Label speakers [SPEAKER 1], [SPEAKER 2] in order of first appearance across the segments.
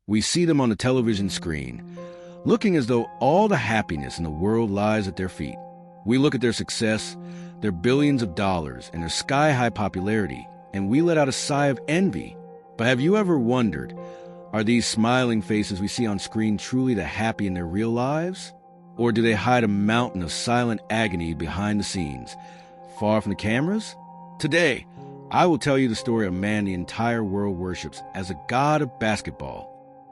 [SPEAKER 1] We see them on the television screen, looking as though all the happiness in the world lies at their feet. We look at their success, their billions of dollars, and their sky-high popularity, and we let out a sigh of envy. But have you ever wondered, are these smiling faces we see on screen truly the happy in their real lives? Or do they hide a mountain of silent agony behind the scenes, far from the cameras? Today, I will tell you the story of a man the entire world worships as a god of basketball.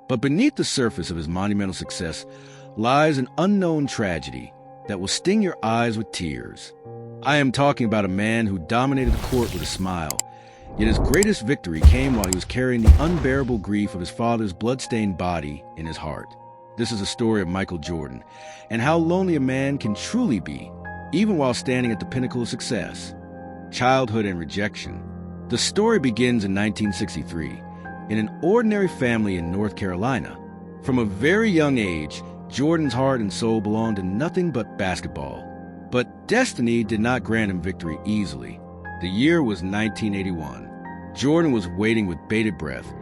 [SPEAKER 1] But beneath the surface of his monumental success lies an unknown tragedy that will sting your eyes with tears. I am talking about a man who dominated the court with a smile, yet his greatest victory came while he was carrying the unbearable grief of his father's blood-stained body in his heart. This is a story of Michael Jordan, and how lonely a man can truly be, even while standing at the pinnacle of success. Childhood and rejection. The story begins in 1963, in an ordinary family in North Carolina. From a very young age, Jordan's heart and soul belonged to nothing but basketball. But destiny did not grant him victory easily. The year was 1981. Jordan was waiting with bated breath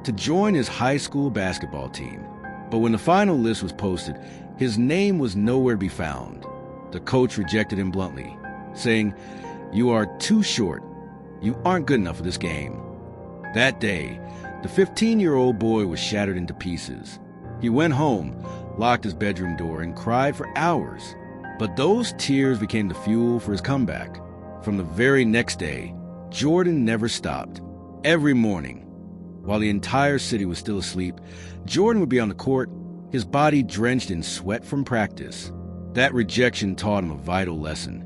[SPEAKER 1] to join his high school basketball team. But when the final list was posted, his name was nowhere to be found. The coach rejected him bluntly, saying, "You are too short. You aren't good enough for this game." That day, the 15-year-old boy was shattered into pieces. He went home, locked his bedroom door, and cried for hours. But those tears became the fuel for his comeback. From the very next day, Jordan never stopped. Every morning, while the entire city was still asleep, Jordan would be on the court, his body drenched in sweat from practice. That rejection taught him a vital lesson.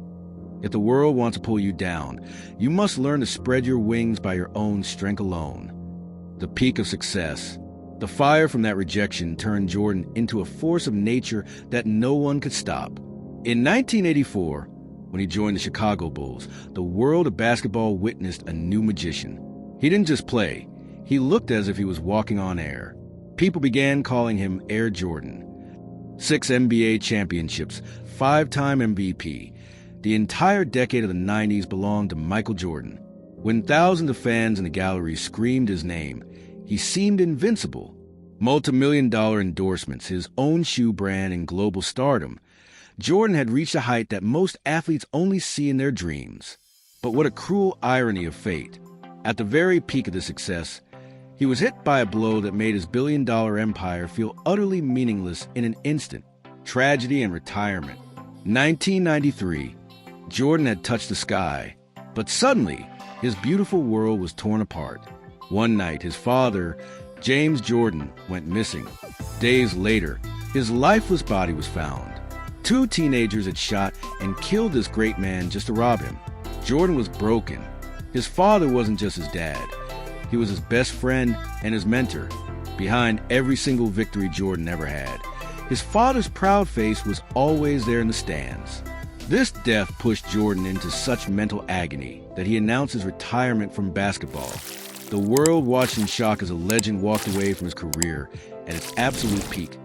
[SPEAKER 1] If the world wants to pull you down, you must learn to spread your wings by your own strength alone. The peak of success. The fire from that rejection turned Jordan into a force of nature that no one could stop. In 1984, when he joined the Chicago Bulls, the world of basketball witnessed a new magician. He didn't just play, he looked as if he was walking on air. People began calling him Air Jordan. 6 NBA championships, 5-time MVP. The entire decade of the 90s belonged to Michael Jordan. When thousands of fans in the gallery screamed his name, he seemed invincible. Multi-million-dollar endorsements, his own shoe brand, and global stardom. Jordan had reached a height that most athletes only see in their dreams. But what a cruel irony of fate. At the very peak of his success, he was hit by a blow that made his billion-dollar empire feel utterly meaningless in an instant. Tragedy and retirement. 1993, Jordan had touched the sky, but suddenly, his beautiful world was torn apart. One night, his father, James Jordan, went missing. Days later, his lifeless body was found. 2 teenagers had shot and killed this great man just to rob him. Jordan was broken. His father wasn't just his dad. He was his best friend and his mentor. Behind every single victory Jordan ever had, his father's proud face was always there in the stands. This death pushed Jordan into such mental agony that he announced his retirement from basketball. The world watched in shock as a legend walked away from his career at its absolute peak.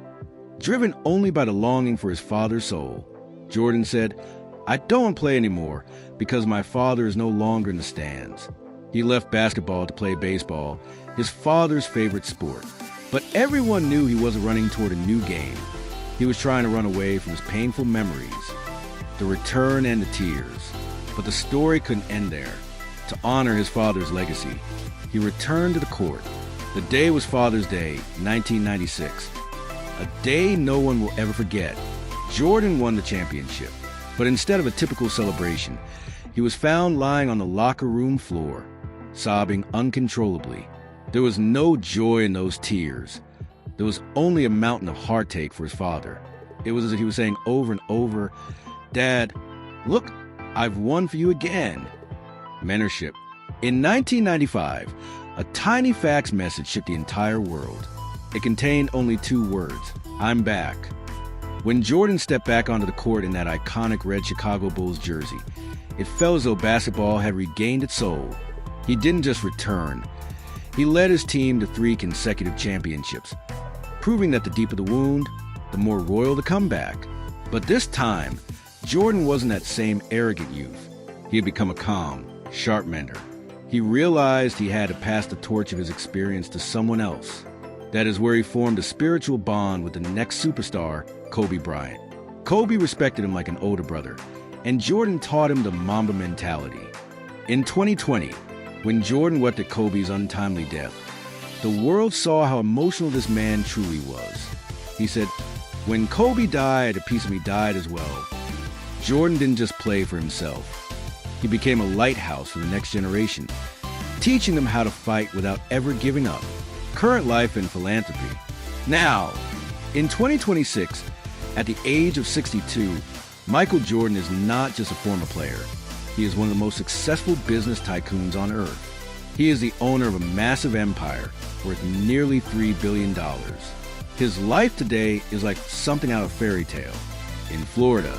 [SPEAKER 1] Driven only by the longing for his father's soul, Jordan said, "I don't play anymore because my father is no longer in the stands." He left basketball to play baseball, his father's favorite sport. But everyone knew he wasn't running toward a new game. He was trying to run away from his painful memories, the return and the tears. But the story couldn't end there. To honor his father's legacy, he returned to the court. The day was Father's Day, 1996. A day no one will ever forget. Jordan won the championship, but instead of a typical celebration, he was found lying on the locker room floor, sobbing uncontrollably. There was no joy in those tears. There was only a mountain of heartache for his father. It was as if he was saying over and over, "Dad, look, I've won for you again." Mentorship. In 1995, a tiny fax message shook the entire world. It contained only 2 words, "I'm back." When Jordan stepped back onto the court in that iconic red Chicago Bulls jersey, it felt as though basketball had regained its soul. He didn't just return. He led his team to 3 consecutive championships, proving that the deeper the wound, the more royal the comeback. But this time, Jordan wasn't that same arrogant youth. He had become a calm, sharp mentor. He realized he had to pass the torch of his experience to someone else. That is where he formed a spiritual bond with the next superstar, Kobe Bryant. Kobe respected him like an older brother, and Jordan taught him the Mamba mentality. In 2020, when Jordan wept at Kobe's untimely death, the world saw how emotional this man truly was. He said, "When Kobe died, a piece of me died as well." Jordan didn't just play for himself. He became a lighthouse for the next generation, teaching them how to fight without ever giving up. Current life and philanthropy. Now, in 2026, at the age of 62, Michael Jordan is not just a former player. He is one of the most successful business tycoons on earth. He is the owner of a massive empire worth nearly $3 billion. His life today is like something out of a fairy tale. In Florida,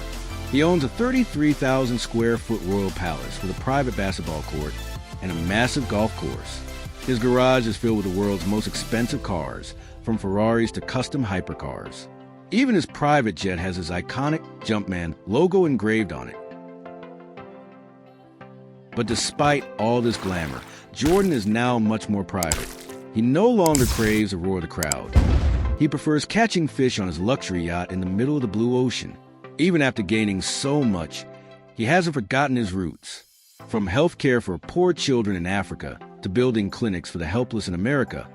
[SPEAKER 1] he owns a 33,000 square foot royal palace with a private basketball court and a massive golf course. His garage is filled with the world's most expensive cars, from Ferraris to custom hypercars. Even his private jet has his iconic Jumpman logo engraved on it. But despite all this glamour, Jordan is now much more private. He no longer craves the roar of the crowd. He prefers catching fish on his luxury yacht in the middle of the blue ocean. Even after gaining so much, he hasn't forgotten his roots. From healthcare for poor children in Africa to building clinics for the helpless in America,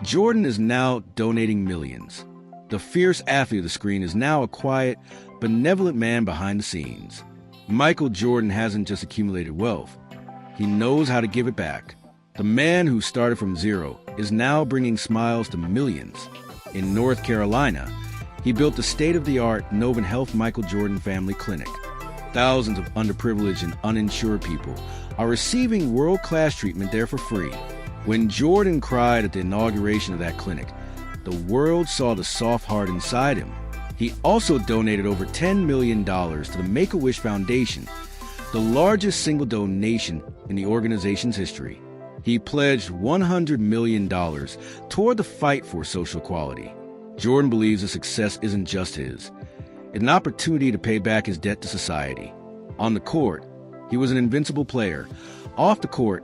[SPEAKER 1] Jordan is now donating millions. The fierce athlete of the screen is now a quiet, benevolent man behind the scenes. Michael Jordan hasn't just accumulated wealth. He knows how to give it back. The man who started from zero is now bringing smiles to millions. In North Carolina, he built the state-of-the-art Novant Health Michael Jordan Family Clinic. Thousands of underprivileged and uninsured people are receiving world-class treatment there for free. When Jordan cried at the inauguration of that clinic, the world saw the soft heart inside him. He also donated over $10 million to the Make-A-Wish Foundation, the largest single donation in the organization's history. He pledged $100 million toward the fight for social equality. Jordan believes the success isn't just his. It's an opportunity to pay back his debt to society. On the court, he was an invincible player. Off the court,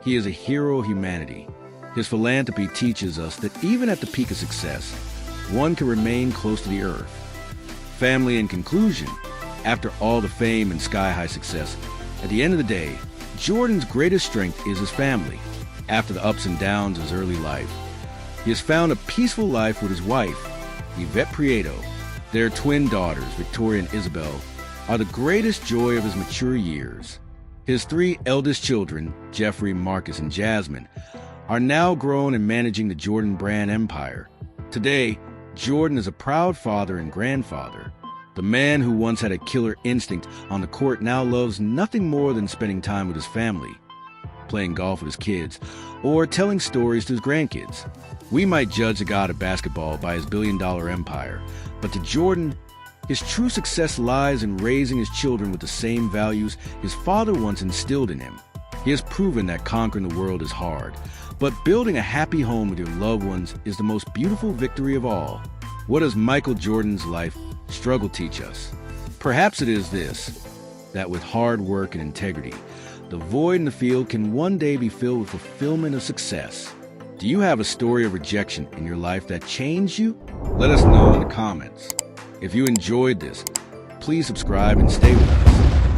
[SPEAKER 1] he is a hero of humanity. His philanthropy teaches us that even at the peak of success, one can remain close to the earth. Family in conclusion, after all the fame and sky-high success, at the end of the day, Jordan's greatest strength is his family. After the ups and downs of his early life, he has found a peaceful life with his wife, Yvette Prieto. Their twin daughters, Victoria and Isabel, are the greatest joy of his mature years. His three eldest children, Jeffrey, Marcus, and Jasmine, are now grown and managing the Jordan brand empire. Today, Jordan is a proud father and grandfather. The man who once had a killer instinct on the court now loves nothing more than spending time with his family, playing golf with his kids, or telling stories to his grandkids. We might judge the god of basketball by his billion-dollar empire, but to Jordan, his true success lies in raising his children with the same values his father once instilled in him. He has proven that conquering the world is hard, but building a happy home with your loved ones is the most beautiful victory of all. What does Michael Jordan's life struggle teach us? Perhaps it is this, that with hard work and integrity, the void in the field can one day be filled with fulfillment of success. Do you have a story of rejection in your life that changed you? Let us know in the comments. If you enjoyed this, please subscribe and stay with us.